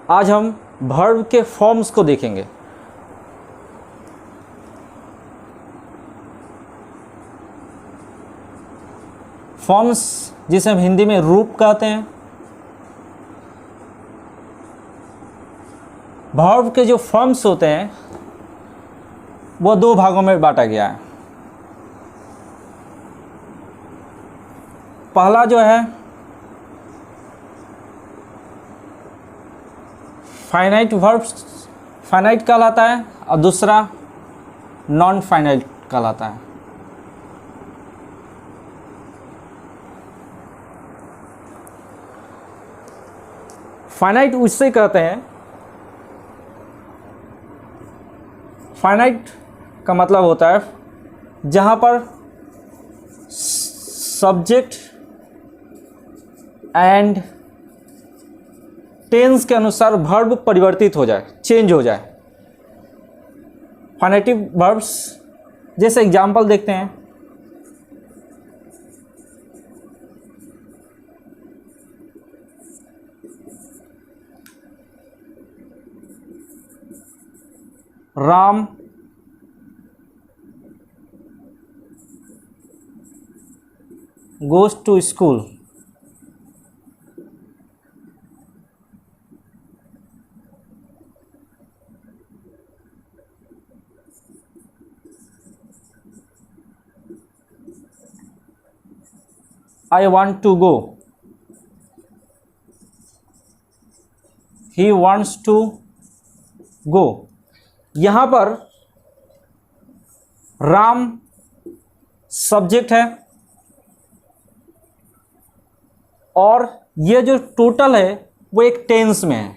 आज हम वर्ब के फॉर्म्स को देखेंगे। फॉर्म्स जिसे हम हिंदी में रूप कहते हैं। वर्ब के जो फॉर्म्स होते हैं वो दो भागों में बांटा गया है। पहला जो है फाइनाइट वर्ब्स फाइनाइट कहलाता है और दूसरा नॉन फाइनाइट कहलाता है। फाइनाइट उससे कहते हैं, फाइनाइट का मतलब होता है जहाँ पर सब्जेक्ट एंड टेंस के अनुसार वर्ब परिवर्तित हो जाए, चेंज हो जाए। फाइनेटिव वर्ब्स जैसे एग्जाम्पल देखते हैं। Ram goes to school. I want to go. He wants to go. यहाँ पर राम सब्जेक्ट है और ये जो टोटल है वो एक टेंस में है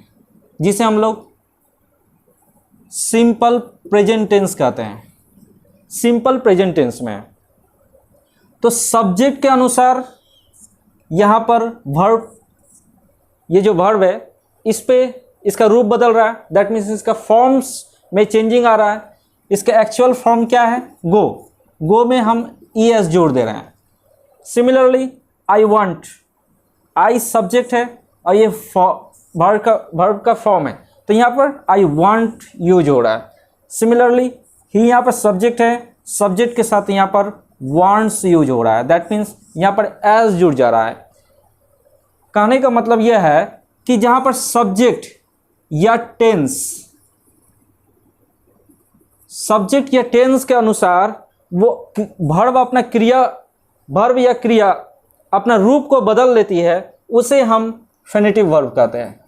जिसे हम लोग सिंपल प्रेजेंट टेंस कहते हैं। सिंपल प्रेजेंट टेंस में है तो सब्जेक्ट के अनुसार यहाँ पर वर्ब, ये जो वर्ब है इस पे इसका रूप बदल रहा है। दैट मीन्स इसका फॉर्म्स में चेंजिंग आ रहा है। इसका एक्चुअल फॉर्म क्या है? गो। गो में हम ES जोड़ दे रहे हैं। Similarly I want, I subject है और ये वर्ब का फॉर्म है तो यहाँ पर आई वांट यू जोड़ा है। सिमिलरली ही यहाँ पर सब्जेक्ट है, सब्जेक्ट के साथ यहाँ पर वांट्स यू जोड़ा है। दैट मीन्स यहाँ पर एज जुड़ जा रहा है। कहने का मतलब यह है कि जहाँ पर सब्जेक्ट या टेंस, सब्जेक्ट या टेंस के अनुसार वो वर्ब अपना वर्ब या क्रिया अपना रूप को बदल लेती है, उसे हम फेनेटिव वर्ब कहते हैं।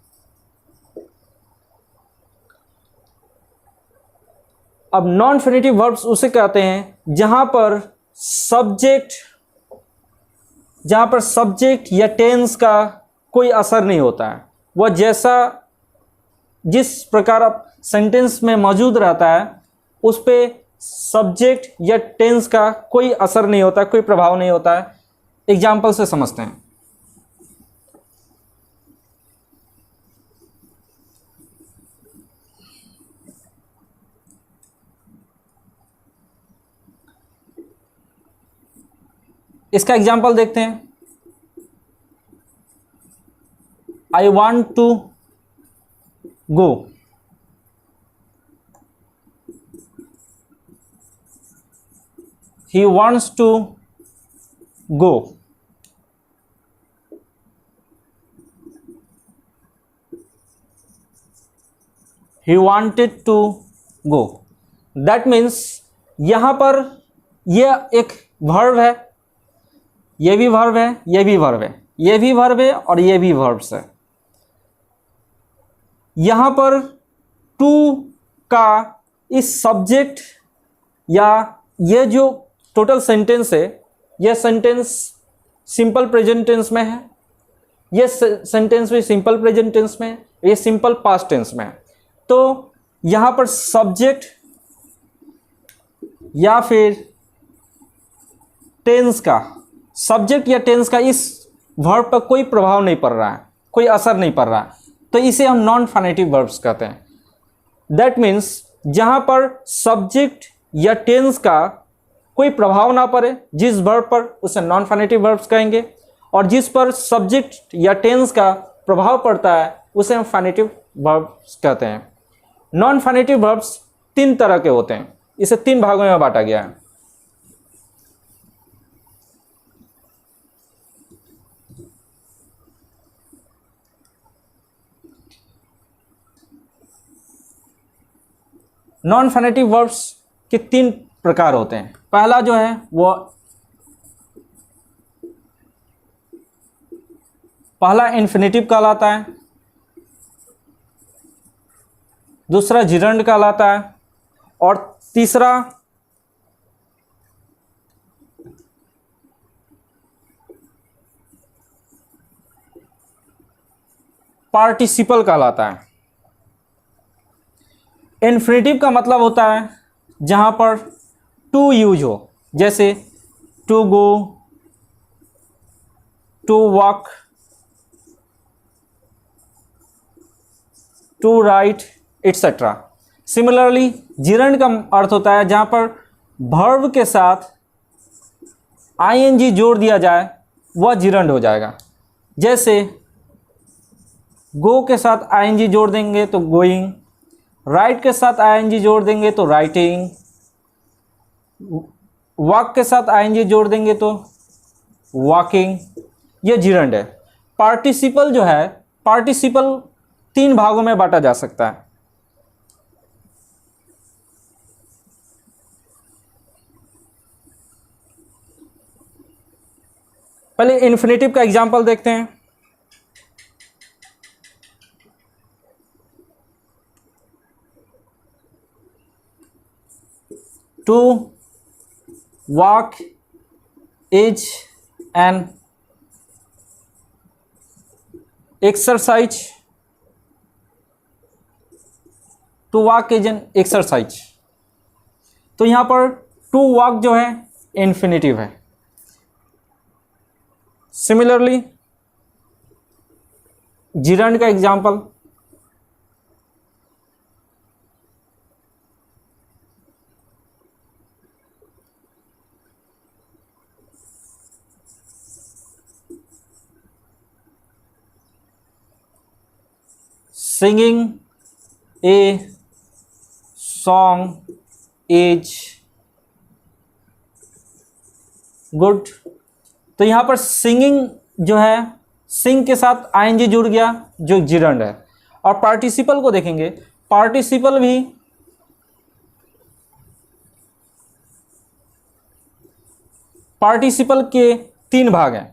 अब नॉन फेनेटिव वर्ब्स उसे कहते हैं जहां पर सब्जेक्ट या टेंस का कोई असर नहीं होता है। वह जिस प्रकार सेंटेंस में मौजूद रहता है उस पे सब्जेक्ट या टेंस का कोई असर नहीं होता, कोई प्रभाव नहीं होता है। एग्जाम्पल से समझते हैं। इसका एग्जाम्पल देखते हैं। I want to go. He wants to go. He wanted to go. That means यहाँ पर यह एक वर्ब है, ये भी वर्ब है, ये भी वर्ब है, ये भी वर्ब है और ये भी वर्ब्स है। यहाँ पर टू का इस सब्जेक्ट या ये जो टोटल सेंटेंस है, यह सेंटेंस सिंपल प्रेजेंट टेंस में है, यह सेंटेंस भी सिंपल प्रेजेंट टेंस में है, ये सिंपल पास्ट टेंस में है। तो यहाँ पर सब्जेक्ट या फिर टेंस का, सब्जेक्ट या टेंस का इस वर्ब पर कोई प्रभाव नहीं पड़ रहा है, कोई असर नहीं पड़ रहा है, तो इसे हम नॉन फेनेटिव वर्ब्स कहते हैं। दैट मीन्स जहाँ पर सब्जेक्ट या टेंस का कोई प्रभाव ना पड़े जिस वर्ब पर, उसे नॉन फेनेटिव वर्ब्स कहेंगे। और जिस पर सब्जेक्ट या टेंस का प्रभाव पड़ता है उसे हम फाइनेटिव वर्ब्स कहते हैं। नॉन फाइनेटिव वर्ब्स 3 तरह के होते हैं, इसे 3 भागों में बांटा गया है। नॉन फाइनेटिव वर्ब्स के 3 प्रकार होते हैं। पहला जो है वो पहला इन्फिनेटिव कहलाता है, दूसरा जिरंड कहलाता है और तीसरा पार्टिसिपल कहलाता है। इन्फिनेटिव का मतलब होता है जहां पर टू यूज हो, जैसे to go, to walk, to write etcetera. Similarly gerund का अर्थ होता है जहां पर वर्ब के साथ आईएनजी जोड़ दिया जाए, वह जिरंड हो जाएगा। जैसे गो के साथ आईएनजी जोड़ देंगे तो गोइंग, राइट के साथ आईएनजी जोड़ देंगे तो राइटिंग, वॉक के साथ आईएनजी जोड़ देंगे तो वॉकिंग, ये जिरंड है। पार्टिसिपल जो है, पार्टिसिपल 3 भागों में बांटा जा सकता है। पहले इन्फिनेटिव का एग्जांपल देखते हैं। To walk is an exercise, to walk is an exercise. तो यहां पर टू वॉक जो है इन्फिनेटिव है। सिमिलरली जिरंड का example, singing a song is good. तो यहाँ पर सिंगिंग जो है, सिंग के साथ आईएनजी जुड़ गया जो जिरंड है। और पार्टिसिपल को देखेंगे, पार्टिसिपल भी पार्टिसिपल के 3 भाग हैं।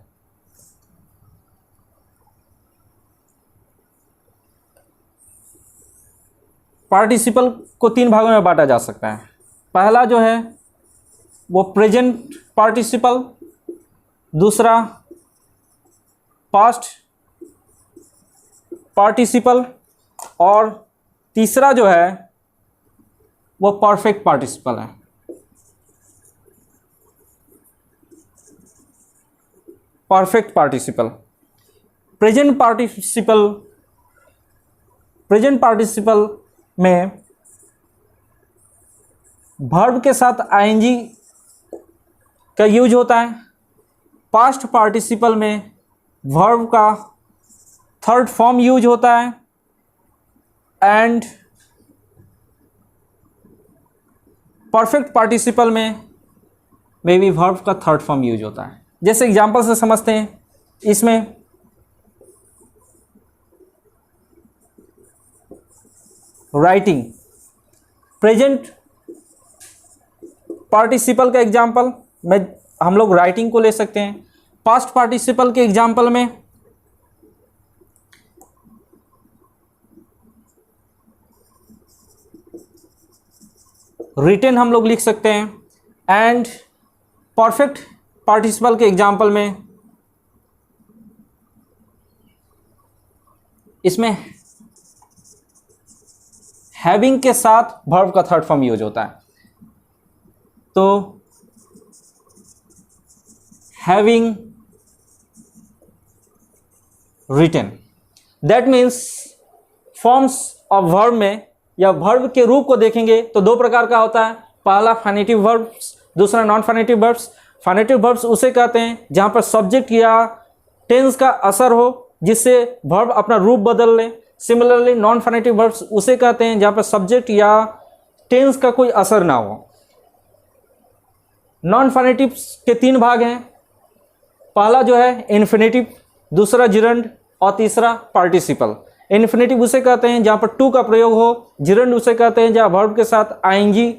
पार्टिसिपल को 3 भागों में बांटा जा सकता है। पहला जो है वो प्रेजेंट पार्टिसिपल, दूसरा पास्ट पार्टिसिपल और तीसरा जो है वो परफेक्ट पार्टिसिपल है। परफेक्ट पार्टिसिपल, प्रेजेंट पार्टिसिपल में वर्ब के साथ आईएनजी का यूज होता है। पास्ट पार्टिसिपल में वर्ब का 3rd फॉर्म यूज होता है एंड परफेक्ट पार्टिसिपल में मे बी वर्ब का 3rd फॉर्म यूज होता है। जैसे एग्जांपल से समझते हैं, इसमें राइटिंग, प्रेजेंट पार्टिसिपल का एग्जांपल में हम लोग राइटिंग को ले सकते हैं। पास्ट पार्टिसिपल के एग्जांपल में रिटन हम लोग लिख सकते हैं एंड परफेक्ट पार्टिसिपल के एग्जांपल में इसमें हैविंग के साथ वर्ब का 3rd फॉर्म यूज होता है। तो having written, that means forms of verb में या वर्ब के रूप को देखेंगे तो 2 प्रकार का होता है। पहला फाइनेटिव वर्ब्स, दूसरा नॉन फाइनेटिव वर्ब्स। फाइनेटिव वर्ब्स उसे कहते हैं जहां पर सब्जेक्ट या टेंस का असर हो जिससे वर्ब अपना रूप बदल ले। सिमिलरली नॉन फोनेटिक वर्ब्स उसे कहते हैं जहाँ पर सब्जेक्ट या टेंस का कोई असर ना हो। नॉन फोनेटिव के 3 भाग हैं। पहला जो है इन्फिनेटिव, दूसरा जिरंड और तीसरा पार्टिसिपल। इन्फिनेटिव उसे कहते हैं जहाँ पर टू का प्रयोग हो, जिरंड उसे कहते हैं जहाँ वर्ब के साथ आईएनजी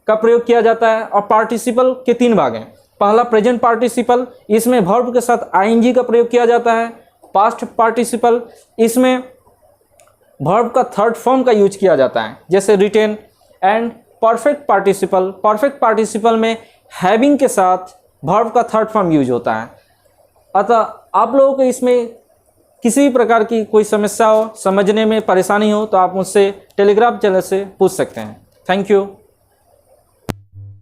का प्रयोग किया जाता है, और पार्टिसिपल के 3 भाग हैं। पहला प्रेजेंट पार्टिसिपल, इसमें वर्ब के साथ आईएनजी का प्रयोग किया जाता है। पास्ट पार्टिसिपल, इसमें वर्ब का थर्ड फॉर्म का यूज किया जाता है, जैसे written. And perfect participle, perfect participle में हैविंग के साथ वर्ब का थर्ड फॉर्म यूज होता है। अतः आप लोगों को इसमें किसी भी प्रकार की कोई समस्या हो, समझने में परेशानी हो, तो आप मुझसे टेलीग्राम चैनल से पूछ सकते हैं। Thank you.